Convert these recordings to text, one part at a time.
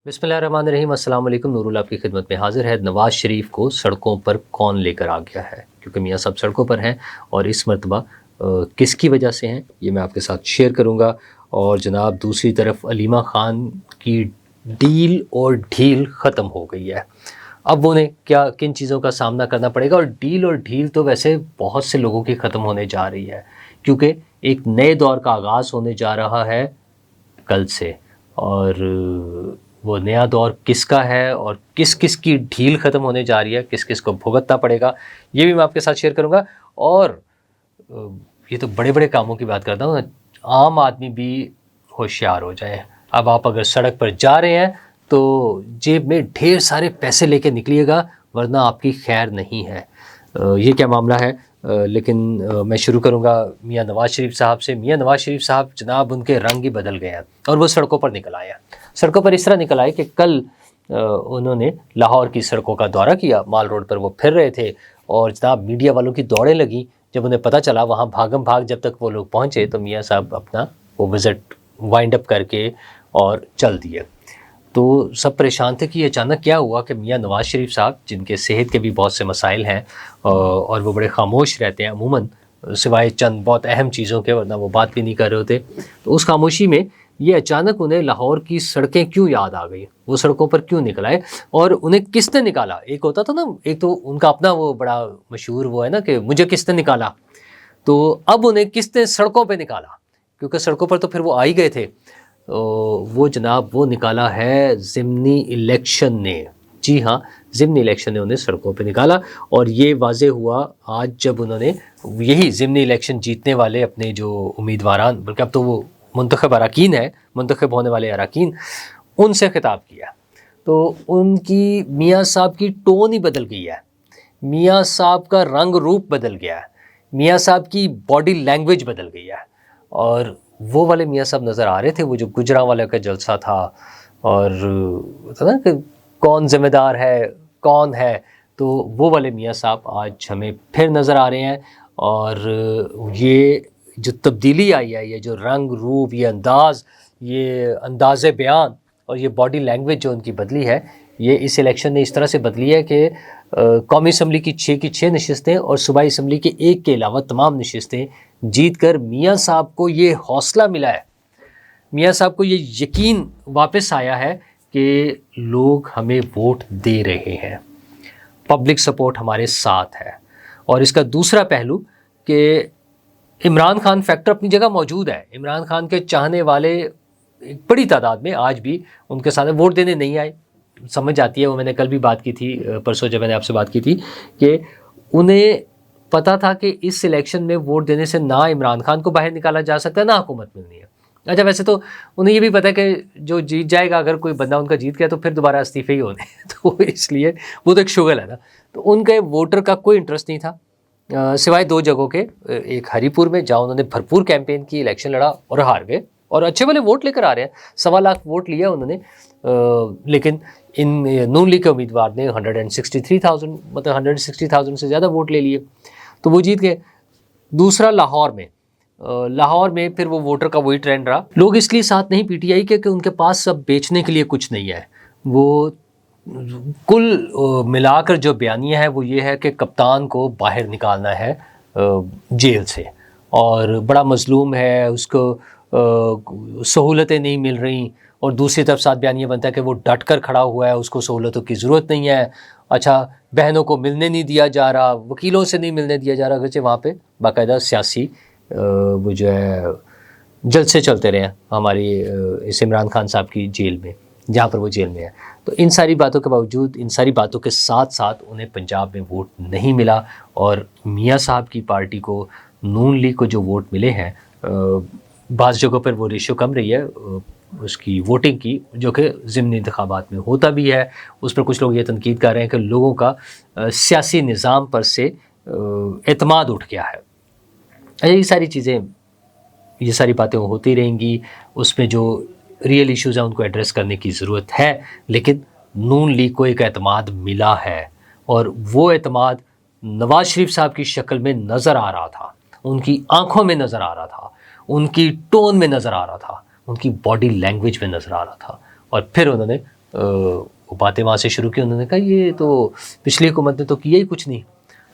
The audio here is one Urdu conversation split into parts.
بسم اللہ الرحمن الرحیم۔ السلام علیکم۔ نور اللہ آپ کی خدمت میں حاضر ہے۔ نواز شریف کو سڑکوں پر کون لے کر آ گیا ہے؟ کیونکہ میاں صاحب سڑکوں پر ہیں اور اس مرتبہ کس کی وجہ سے ہیں یہ میں آپ کے ساتھ شیئر کروں گا۔ اور جناب دوسری طرف علیمہ خان کی ڈیل اور ڈھیل ختم ہو گئی ہے۔ اب انہیں کن چیزوں کا سامنا کرنا پڑے گا؟ اور ڈیل اور ڈھیل تو ویسے بہت سے لوگوں کی ختم ہونے جا رہی ہے، کیونکہ ایک نئے دور کا آغاز ہونے جا رہا ہے کل سے۔ اور وہ نیا دور کس کا ہے اور کس کس کی ڈھیل ختم ہونے جا رہی ہے، کس کس کو بھگتنا پڑے گا، یہ بھی میں آپ کے ساتھ شیئر کروں گا۔ اور یہ تو بڑے بڑے کاموں کی بات کرتا ہوں، عام آدمی بھی ہوشیار ہو جائے۔ اب آپ اگر سڑک پر جا رہے ہیں تو جیب میں ڈھیر سارے پیسے لے کے نکلیے گا، ورنہ آپ کی خیر نہیں ہے۔ یہ کیا معاملہ ہے؟ لیکن میں شروع کروں گا میاں نواز شریف صاحب سے۔ میاں نواز شریف صاحب جناب ان کے رنگ ہی بدل گئے ہیں اور وہ سڑکوں پر نکل آئے ہیں۔ سڑکوں پر اس طرح نکل آئے کہ کل انہوں نے لاہور کی سڑکوں کا دورہ کیا، مال روڈ پر وہ پھر رہے تھے اور جناب میڈیا والوں کی دوڑیں لگیں۔ جب انہیں پتہ چلا وہاں بھاگم بھاگ جب تک وہ لوگ پہنچے تو میاں صاحب اپنا وہ وزٹ وائنڈ اپ کر کے اور چل دیے۔ تو سب پریشان تھے کہ اچانک کیا ہوا کہ میاں نواز شریف صاحب جن کے صحت کے بھی بہت سے مسائل ہیں اور وہ بڑے خاموش رہتے ہیں عموماً سوائے چند بہت اہم چیزوں کے، ورنہ وہ بات بھی نہیں کر رہے ہوتے، تو اس خاموشی میں یہ اچانک انہیں لاہور کی سڑکیں کیوں یاد آ گئی، وہ سڑکوں پر کیوں نکل آئے اور انہیں کس نے نکالا؟ ایک ہوتا تھا نا، ایک تو ان کا اپنا وہ بڑا مشہور وہ ہے نا کہ مجھے کس نے نکالا، تو اب انہیں کس نے سڑکوں پہ نکالا؟ کیونکہ سڑکوں پر تو پھر وہ آ ہی گئے تھے۔ وہ جناب وہ نکالا ہے ضمنی الیکشن نے۔ جی ہاں، ضمنی الیکشن نے انہیں سڑکوں پہ نکالا، اور یہ واضح ہوا آج جب انہوں نے یہی ضمنی الیکشن جیتنے والے اپنے جو امیدواران، بلکہ اب تو وہ منتخب اراکین ہے، منتخب ہونے والے اراکین، ان سے خطاب کیا تو ان کی میاں صاحب کی ٹون ہی بدل گئی ہے، میاں صاحب کا رنگ روپ بدل گیا ہے، میاں صاحب کی باڈی لینگویج بدل گئی ہے۔ اور وہ والے میاں صاحب نظر آ رہے تھے، وہ جو گجراں والے کا جلسہ تھا اور تھا نا کہ کون ذمہ دار ہے کون ہے، تو وہ والے میاں صاحب آج ہمیں پھر نظر آ رہے ہیں۔ اور یہ جو تبدیلی آئی ہے، یہ جو رنگ روپ، یہ انداز بیان اور یہ باڈی لینگویج جو ان کی بدلی ہے، یہ اس الیکشن نے اس طرح سے بدلی ہے کہ قومی اسمبلی کی 6 کی 6 نشستیں اور صوبائی اسمبلی کے 1 کے علاوہ تمام نشستیں جیت کر میاں صاحب کو یہ حوصلہ ملا ہے، میاں صاحب کو یہ یقین واپس آیا ہے کہ لوگ ہمیں ووٹ دے رہے ہیں، پبلک سپورٹ ہمارے ساتھ ہے۔ اور اس کا دوسرا پہلو کہ عمران خان فیکٹر اپنی جگہ موجود ہے، عمران خان کے چاہنے والے ایک بڑی تعداد میں آج بھی ان کے ساتھ ووٹ دینے نہیں آئے۔ سمجھ آتی ہے، وہ میں نے کل بھی بات کی تھی، پرسوں جب میں نے آپ سے بات کی تھی، کہ انہیں پتہ تھا کہ اس الیکشن میں ووٹ دینے سے نہ عمران خان کو باہر نکالا جا سکتا ہے نہ حکومت ملنی ہے۔ اچھا، ویسے تو انہیں یہ بھی پتہ ہے کہ جو جیت جائے گا، اگر کوئی بندہ ان کا جیت گیا تو پھر دوبارہ استعفے ہی ہونے ہیں، تو اس لیے وہ تو ایک شغل ہے نا، تو ان کے ووٹر کا کوئی انٹرسٹ نہیں تھا سوائے 2 جگہوں کے، ایک ہری پور میں جہاں انہوں نے بھرپور کیمپین کی، الیکشن لڑا اور ہار گئے، اور اچھے والے ووٹ لے کر آ رہے ہیں، 1.25 لاکھ ووٹ لیا انہوں نے، لیکن ان نون لیگ کے امیدوار نے 163,000 مطلب 160,000 سے زیادہ ووٹ لے لیے، تو وہ جیت گئے۔ دوسرا لاہور میں پھر وہ ووٹر کا وہی ٹرینڈ رہا، لوگ اس لیے ساتھ نہیں پی ٹی آئی کہ ان کے پاس سب بیچنے کے لیے کچھ نہیں ہے۔ وہ کل ملا کر جو بیانیہ ہے وہ یہ ہے کہ کپتان کو باہر نکالنا ہے جیل سے، اور بڑا مظلوم ہے، اس کو سہولتیں نہیں مل رہی، اور دوسری طرف ساتھ بیانیہ بنتا ہے کہ وہ ڈٹ کر کھڑا ہوا ہے، اس کو سہولتوں کی ضرورت نہیں ہے۔ اچھا، بہنوں کو ملنے نہیں دیا جا رہا، وکیلوں سے نہیں ملنے دیا جا رہا، اگرچہ وہاں پہ باقاعدہ سیاسی وہ جو ہے جلسے چلتے رہے ہیں ہماری اس عمران خان صاحب کی جیل میں، جہاں پر وہ جیل میں ہے۔ تو ان ساری باتوں کے باوجود، ان ساری باتوں کے ساتھ ساتھ انہیں پنجاب میں ووٹ نہیں ملا، اور میاں صاحب کی پارٹی کو، نون لیگ کو جو ووٹ ملے ہیں، بعض جگہوں پر وہ ریشو کم رہی ہے اس کی ووٹنگ کی، جو کہ ضمنی انتخابات میں ہوتا بھی ہے۔ اس پر کچھ لوگ یہ تنقید کر رہے ہیں کہ لوگوں کا سیاسی نظام پر سے اعتماد اٹھ گیا ہے۔ یہ ساری چیزیں، یہ ساری باتیں ہوتی رہیں گی، اس میں جو ریئل ایشوز ہیں ان کو ایڈریس کرنے کی ضرورت ہے، لیکن نون لیگ کو ایک اعتماد ملا ہے، اور وہ اعتماد نواز شریف صاحب کی شکل میں نظر آ رہا تھا، ان کی آنکھوں میں نظر آ رہا تھا، ان کی ٹون میں نظر آ رہا تھا، ان کی باڈی لینگویج میں نظر آ رہا تھا، اور پھر انہوں نے وہ باتیں وہاں سے شروع کی. انہوں نے کہا یہ تو پچھلی حکومت نے تو کیا ہی کچھ نہیں,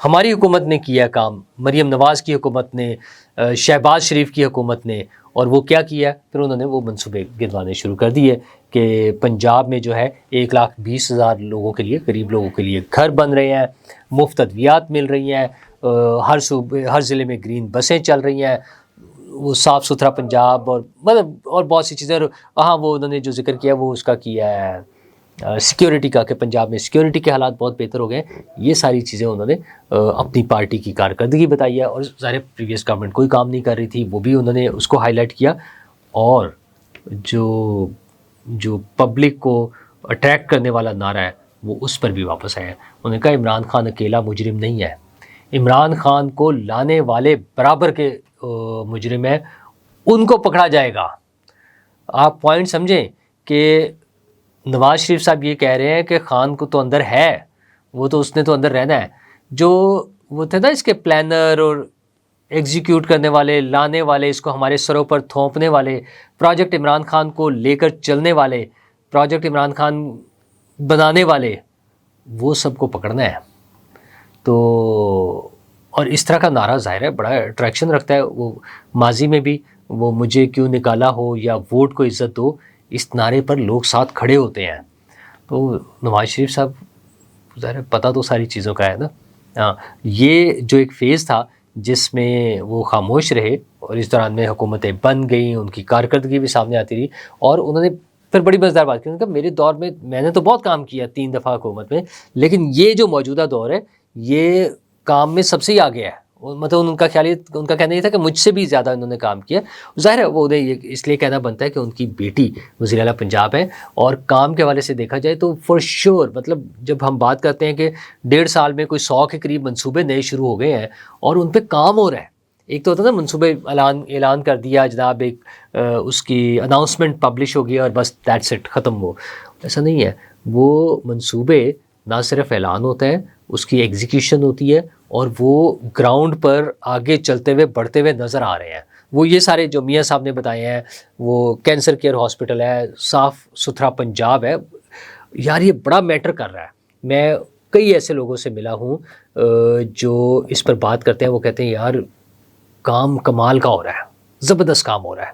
ہماری حکومت نے کیا کام, مریم نواز کی حکومت نے, شہباز شریف کی حکومت نے. اور وہ کیا کیا, پھر انہوں نے وہ منصوبے گنوانے شروع کر دیے کہ پنجاب میں جو ہے 1,20,000 لوگوں کے لیے, قریب لوگوں کے لیے گھر بن رہے ہیں, مفت ادویات مل رہی ہیں, ہر صوبے ہر ضلع میں گرین بسیں چل رہی ہیں, وہ صاف ستھرا پنجاب, اور مطلب اور بہت سی چیزیں. ہاں وہ انہوں نے جو ذکر کیا وہ اس کا کیا ہے سیکیورٹی کا, کہ پنجاب میں سیکیورٹی کے حالات بہت بہتر ہو گئے. یہ ساری چیزیں انہوں نے اپنی پارٹی کی کارکردگی بتائی ہے. اور ظاہر پریویس گورنمنٹ کوئی کام نہیں کر رہی تھی, وہ بھی انہوں نے اس کو ہائی لائٹ کیا. اور جو پبلک کو اٹریکٹ کرنے والا نعرہ ہے وہ اس پر بھی واپس آیا. انہوں نے کہا عمران خان اکیلا مجرم نہیں ہے, عمران خان کو لانے والے برابر کے مجرم ہیں, ان کو پکڑا جائے گا. آپ پوائنٹ سمجھیں کہ نواز شریف صاحب یہ کہہ رہے ہیں کہ خان کو تو اندر ہے, وہ تو اس نے تو اندر رہنا ہے. جو وہ تھے نا اس کے پلانر اور ایگزیکیوٹ کرنے والے, لانے والے, اس کو ہمارے سروں پر تھونپنے والے, پروجیکٹ عمران خان کو لے کر چلنے والے, پروجیکٹ عمران خان بنانے والے, وہ سب کو پکڑنا ہے. تو اور اس طرح کا نعرہ ظاہر ہے بڑا اٹریکشن رکھتا ہے. وہ ماضی میں بھی وہ مجھے کیوں نکالا ہو یا ووٹ کو عزت دو, اس نعرے پر لوگ ساتھ کھڑے ہوتے ہیں. تو نواز شریف صاحب ظاہر ہے پتہ تو ساری چیزوں کا ہے نا. یہ جو ایک فیز تھا جس میں وہ خاموش رہے, اور اس دوران میں حکومتیں بن گئیں, ان کی کارکردگی بھی سامنے آتی رہی. اور انہوں نے پھر بڑی مزیدار بات کی, انہوں نے کہا میرے دور میں میں نے تو بہت کام کیا 3 دفعہ حکومت میں, لیکن یہ جو موجودہ دور ہے یہ کام میں سب سے ہی آگے ہے. مطلب ان کا خیال ان کا کہنا یہ تھا کہ مجھ سے بھی زیادہ انہوں نے کام کیا. ظاہر ہے وہ انہیں اس لیے کہنا بنتا ہے کہ ان کی بیٹی وزیر اعلیٰ پنجاب ہے, اور کام کے حوالے سے دیکھا جائے تو فور شیور مطلب جب ہم بات کرتے ہیں کہ 1.5 سال میں کوئی 100 کے قریب منصوبے نئے شروع ہو گئے ہیں اور ان پہ کام ہو رہا ہے. ایک تو ہوتا ہے نا منصوبے اعلان کر دیا جناب, ایک اس کی اناؤنسمنٹ پبلش ہو گیا اور بس دیٹس اٹ, ختم. وہ ایسا نہیں ہے. وہ منصوبے نہ صرف اعلان ہوتا ہے, اس کی ایگزیکیوشن ہوتی ہے, اور وہ گراؤنڈ پر آگے چلتے ہوئے بڑھتے ہوئے نظر آ رہے ہیں. وہ یہ سارے جو میاں صاحب نے بتائے ہیں, وہ کینسر کیئر ہاسپٹل ہے, صاف ستھرا پنجاب ہے, یار یہ بڑا میٹر کر رہا ہے. میں کئی ایسے لوگوں سے ملا ہوں جو اس پر بات کرتے ہیں, وہ کہتے ہیں یار کام کمال کا ہو رہا ہے, زبردست کام ہو رہا ہے.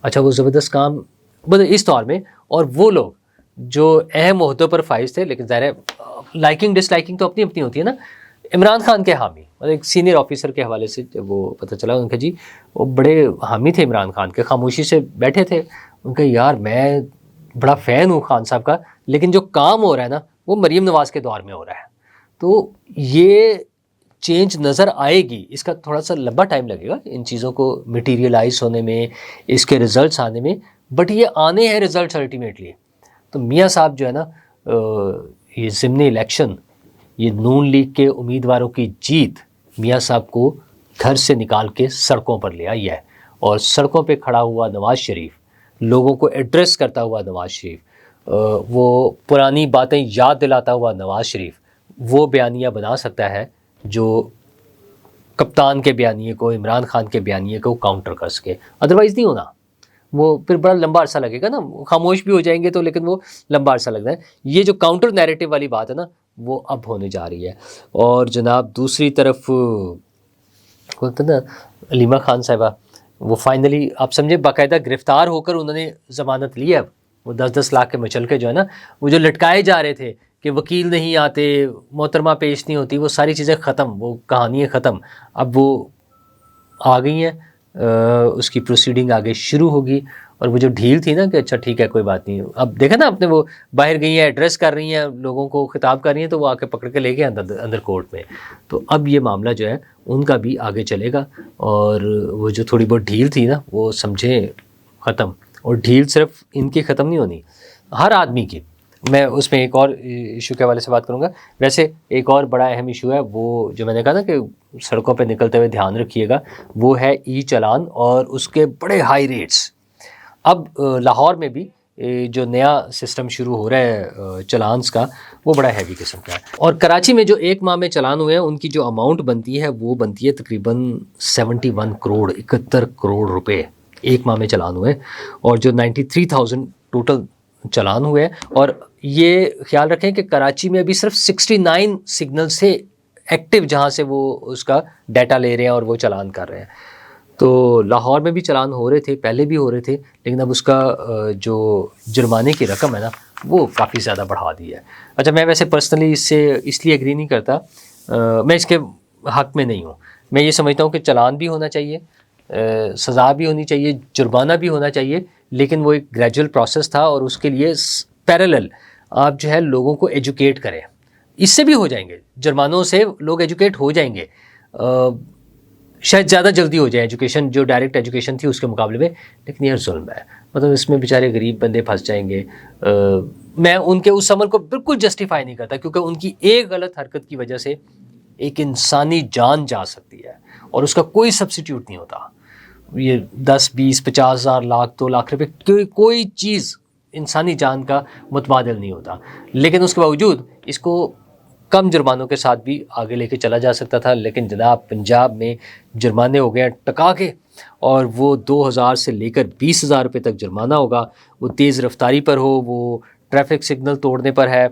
اچھا وہ زبردست کام اس دور میں, اور وہ لوگ جو اہم عہدوں پر فائز تھے, لیکن ظاہر ہے لائکنگ ڈس لائکنگ تو اپنی اپنی ہوتی ہے نا. عمران خان کے حامی, ایک سینئر آفیسر کے حوالے سے جب وہ پتہ چلا, ان کا جی وہ بڑے حامی تھے عمران خان کے, خاموشی سے بیٹھے تھے. ان کا یار میں بڑا فین ہوں خان صاحب کا, لیکن جو کام ہو رہا ہے نا وہ مریم نواز کے دور میں ہو رہا ہے. تو یہ چینج نظر آئے گی, اس کا تھوڑا سا لمبا ٹائم لگے گا ان چیزوں کو میٹیریلائز ہونے میں, اس کے رزلٹس آنے میں, بٹ یہ آنے ہیں رزلٹس الٹیمیٹلی. تو میاں صاحب جو ہے نا, یہ ضمنی الیکشن, یہ نون لیگ کے امیدواروں کی جیت میاں صاحب کو گھر سے نکال کے سڑکوں پر لے آئی ہے. اور سڑکوں پہ کھڑا ہوا نواز شریف, لوگوں کو ایڈریس کرتا ہوا نواز شریف, وہ پرانی باتیں یاد دلاتا ہوا نواز شریف, وہ بیانیہ بنا سکتا ہے جو کپتان کے بیانیے کو, عمران خان کے بیانیے کو کاؤنٹر کر سکے. ادروائز نہیں ہونا, وہ پھر بڑا لمبا عرصہ لگے گا نا. خاموش بھی ہو جائیں گے تو, لیکن وہ لمبا عرصہ لگتا ہے. یہ جو کاؤنٹر نیریٹو والی بات ہے نا, وہ اب ہونے جا رہی ہے. اور جناب دوسری طرف نا علیمہ خان صاحبہ, وہ فائنلی آپ سمجھے باقاعدہ گرفتار ہو کر انہوں نے ضمانت لی ہے. وہ 10-10 لاکھ کے مچل کے جو ہے نا, وہ جو لٹکائے جا رہے تھے کہ وکیل نہیں آتے, محترمہ پیش نہیں ہوتی, وہ ساری چیزیں ختم, وہ کہانیاں ختم. اب وہ آ گئی ہیں, اس کی پروسیڈنگ آگے شروع ہوگی. اور وہ جو ڈھیل تھی نا کہ اچھا ٹھیک ہے کوئی بات نہیں, اب دیکھا نا اپنے وہ باہر گئی ہیں, ایڈریس کر رہی ہیں, لوگوں کو خطاب کر رہی ہیں, تو وہ آ کے پکڑ کے لے گئے اندر کورٹ میں. تو اب یہ معاملہ جو ہے ان کا بھی آگے چلے گا. اور وہ جو تھوڑی بہت ڈھیل تھی نا, وہ سمجھیں ختم. اور ڈھیل صرف ان کی ختم نہیں ہونی, ہر آدمی کی. میں اس میں ایک اور ایشو کے حوالے سے بات کروں گا. ویسے ایک اور بڑا اہم ایشو ہے, وہ جو میں نے کہا نا کہ سڑکوں پہ نکلتے ہوئے دھیان رکھیے گا, وہ ہے ای چالان اور اس کے بڑے ہائی ریٹس. اب لاہور میں بھی جو نیا سسٹم شروع ہو رہا ہے چلانس کا, وہ بڑا ہیوی قسم کا ہے. اور کراچی میں جو 1 ماہ میں چلان ہوئے ہیں, ان کی جو اماؤنٹ بنتی ہے وہ بنتی ہے تقریباً 71 کروڑ 71 کروڑ روپے 1 ماہ میں چلان ہوئے. اور جو 93,000 ٹوٹل چلان ہوئے ہیں، اور یہ خیال رکھیں کہ کراچی میں ابھی صرف 69 سگنل سے ایکٹیو جہاں سے وہ اس کا ڈیٹا لے رہے ہیں اور وہ چلان کر رہے ہیں. تو لاہور میں بھی چلان ہو رہے تھے، پہلے بھی ہو رہے تھے، لیکن اب اس کا جو جرمانے کی رقم ہے نا وہ کافی زیادہ بڑھا دی ہے. اچھا، میں ویسے پرسنلی اس لیے ایگری نہیں کرتا، میں اس کے حق میں نہیں ہوں. میں یہ سمجھتا ہوں کہ چلان بھی ہونا چاہیے، سزا بھی ہونی چاہیے، جرمانہ بھی ہونا چاہیے، لیکن وہ ایک گریجول پروسیس تھا، اور اس کے لیے پیرالل آپ جو ہے لوگوں کو ایجوکیٹ کریں. اس سے بھی ہو جائیں گے، جرمانوں سے لوگ ایجوکیٹ ہو جائیں گے، شاید زیادہ جلدی ہو جائے ایجوکیشن جو ڈائریکٹ ایجوکیشن تھی اس کے مقابلے میں، لیکن یہ ظلم ہے. مطلب اس میں بیچارے غریب بندے پھنس جائیں گے. میں ان کے اس عمل کو بالکل جسٹیفائی نہیں کرتا، کیونکہ ان کی ایک غلط حرکت کی وجہ سے ایک انسانی جان جا سکتی ہے، اور اس کا کوئی سبسٹیوٹ نہیں ہوتا. یہ 10 20 50 ہزار لاکھ 2 لاکھ روپے کوئی چیز انسانی جان کا متبادل نہیں ہوتا. لیکن اس کے باوجود اس کو کم جرمانوں کے ساتھ بھی آگے لے کے چلا جا سکتا تھا. لیکن جناب پنجاب میں جرمانے ہو گئے ٹکا کے، اور وہ 2000 سے لے کر 20,000 روپے تک جرمانہ ہوگا. وہ تیز رفتاری پر ہو، وہ ٹریفک سگنل توڑنے پر ہے،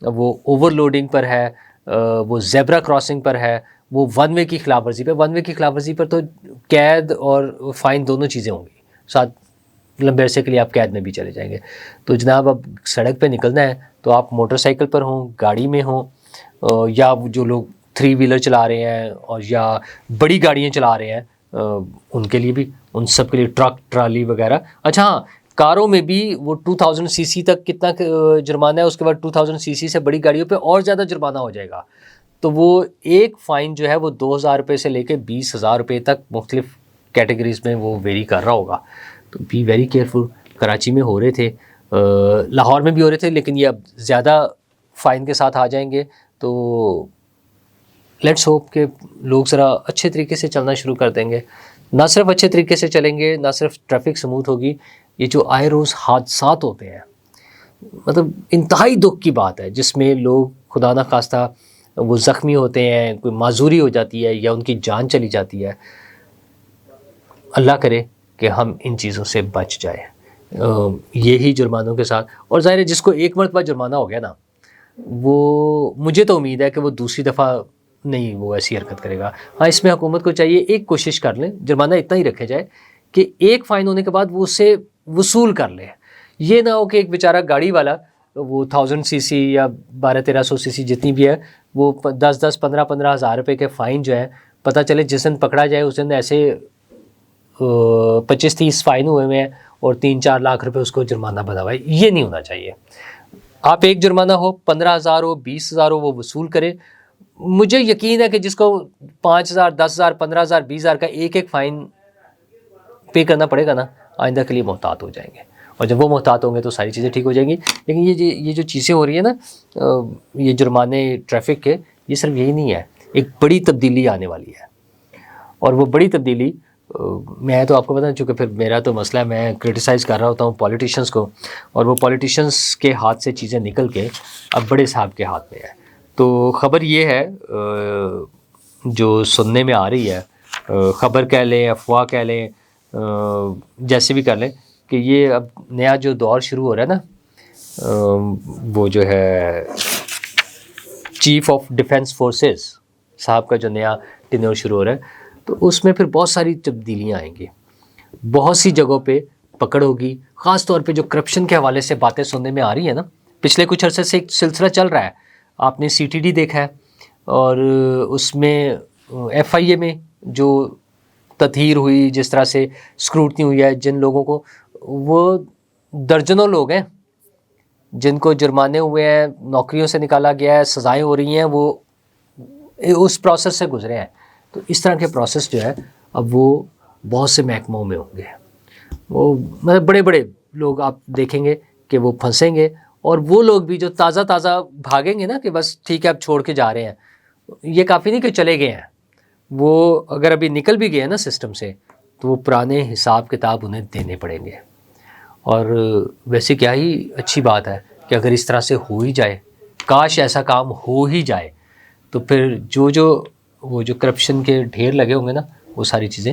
وہ اوور لوڈنگ پر ہے، وہ زیبرا کراسنگ پر ہے، وہ ون وے کی خلاف ورزی پہ. ون وے کی خلاف ورزی پر تو قید اور فائن دونوں چیزیں ہوں گی، ساتھ لمبے عرصے کے لیے آپ قید میں بھی چلے جائیں گے. تو جناب اب سڑک پہ نکلنا ہے تو آپ موٹر سائیکل پر ہوں، گاڑی میں ہوں، یا جو لوگ 3 ویلر چلا رہے ہیں اور یا بڑی گاڑیاں چلا رہے ہیں، ان کے لیے بھی، ان سب کے لیے ٹرک ٹرالی وغیرہ. اچھا ہاں، کاروں میں بھی وہ 2000 سی سی تک کتنا جرمانہ ہے، اس کے بعد 2000 سی سی سے بڑی گاڑیوں پہ اور زیادہ جرمانہ ہو جائے گا. تو وہ ایک فائن جو ہے وہ 2000 روپے سے لے کے 20,000 روپے تک مختلف کیٹیگریز میں وہ ویری کر رہا ہوگا. تو بی ویری کیئرفل. کراچی میں ہو رہے تھے، لاہور میں بھی ہو رہے تھے، لیکن یہ اب زیادہ فائن کے ساتھ آ جائیں گے. تو لیٹس ہوپ کہ لوگ ذرا اچھے طریقے سے چلنا شروع کر دیں گے. نہ صرف اچھے طریقے سے چلیں گے، نہ صرف ٹریفک سموتھ ہوگی، یہ جو آئے روز حادثات ہوتے ہیں، مطلب انتہائی دکھ کی بات ہے، جس میں لوگ خدا نہ خواستہ وہ زخمی ہوتے ہیں، کوئی معذوری ہو جاتی ہے یا ان کی جان چلی جاتی ہے. اللہ کرے کہ ہم ان چیزوں سے بچ جائیں. یہی جرمانوں کے ساتھ، اور ظاہر ہے جس کو ایک مرتبہ جرمانہ ہو گیا نا، وہ مجھے تو امید ہے کہ وہ دوسری دفعہ نہیں وہ ایسی حرکت کرے گا. ہاں، اس میں حکومت کو چاہیے ایک کوشش کر لیں، جرمانہ اتنا ہی رکھے جائے کہ ایک فائن ہونے کے بعد وہ اسے وصول کر لے. یہ نہ ہو کہ ایک بیچارہ گاڑی والا وہ 1000 سی سی یا 1200-1300 سی سی جتنی بھی ہے، وہ 10 15 ہزار روپے کے فائن جو ہے، پتہ چلے جس دن پکڑا جائے اس دن ایسے 25-30 فائن ہوئے ہیں اور 3-4 لاکھ روپے اس کو جرمانہ بنا ہوا ہے. یہ نہیں ہونا چاہیے. آپ ایک جرمانہ ہو، 15,000 ہو، 20,000 ہو، وہ وصول کرے. مجھے یقین ہے کہ جس کو 5,000 10,000 15,000 20,000 کا ایک فائن پے کرنا پڑے گا نا، آئندہ کے لیے محتاط ہو جائیں گے. اور جب وہ محتاط ہوں گے تو ساری چیزیں ٹھیک ہو جائیں گی. لیکن یہ جو چیزیں ہو رہی ہیں نا، یہ جرمانے ٹریفک کے، یہ صرف یہی نہیں ہے، ایک بڑی تبدیلی آنے والی ہے. اور وہ بڑی تبدیلی، میں تو آپ کو بتاؤں، چونکہ پھر میرا تو مسئلہ ہے، میں کرٹیسائز کر رہا ہوتا ہوں پولیٹیشنز کو، اور وہ پولیٹیشنز کے ہاتھ سے چیزیں نکل کے اب بڑے صاحب کے ہاتھ میں ہے. تو خبر یہ ہے جو سننے میں آ رہی ہے، خبر کہہ لیں، افواہ کہہ لیں، جیسے بھی کر لیں، کہ یہ اب نیا جو دور شروع ہو رہا ہے نا، وہ جو ہے چیف آف ڈیفنس فورسز صاحب کا جو نیا ٹینیور شروع ہو رہا ہے، تو اس میں پھر بہت ساری تبدیلیاں آئیں گی. بہت سی جگہوں پہ پکڑ ہوگی، خاص طور پہ جو کرپشن کے حوالے سے باتیں سننے میں آ رہی ہیں نا. پچھلے کچھ عرصے سے ایک سلسلہ چل رہا ہے، آپ نے سی ٹی ڈی دیکھا ہے، اور اس میں ایف آئی اے میں جو تطہیر ہوئی، جس طرح سے اسکروٹنی ہوئی ہے، جن لوگوں کو، وہ درجنوں لوگ ہیں جن کو جرمانے ہوئے ہیں، نوکریوں سے نکالا گیا ہے، سزائیں ہو رہی ہیں، وہ اس پروسیس سے گزرے ہیں. تو اس طرح کے پروسیس جو ہے اب وہ بہت سے محکموں میں ہوں گے. وہ مطلب بڑے بڑے لوگ آپ دیکھیں گے کہ وہ پھنسیں گے، اور وہ لوگ بھی جو تازہ بھاگیں گے نا کہ بس ٹھیک ہے اب چھوڑ کے جا رہے ہیں، یہ کافی نہیں کہ چلے گئے ہیں، وہ اگر ابھی نکل بھی گئے ہیں نا سسٹم سے، تو وہ پرانے حساب کتاب انہیں دینے پڑیں گے. اور ویسے کیا ہی اچھی بات ہے کہ اگر اس طرح سے ہو ہی جائے، کاش ایسا کام ہو ہی جائے، تو پھر وہ جو کرپشن کے ڈھیر لگے ہوں گے نا، وہ ساری چیزیں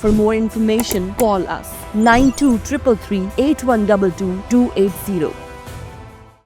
For more information, call us 9233 8122 280.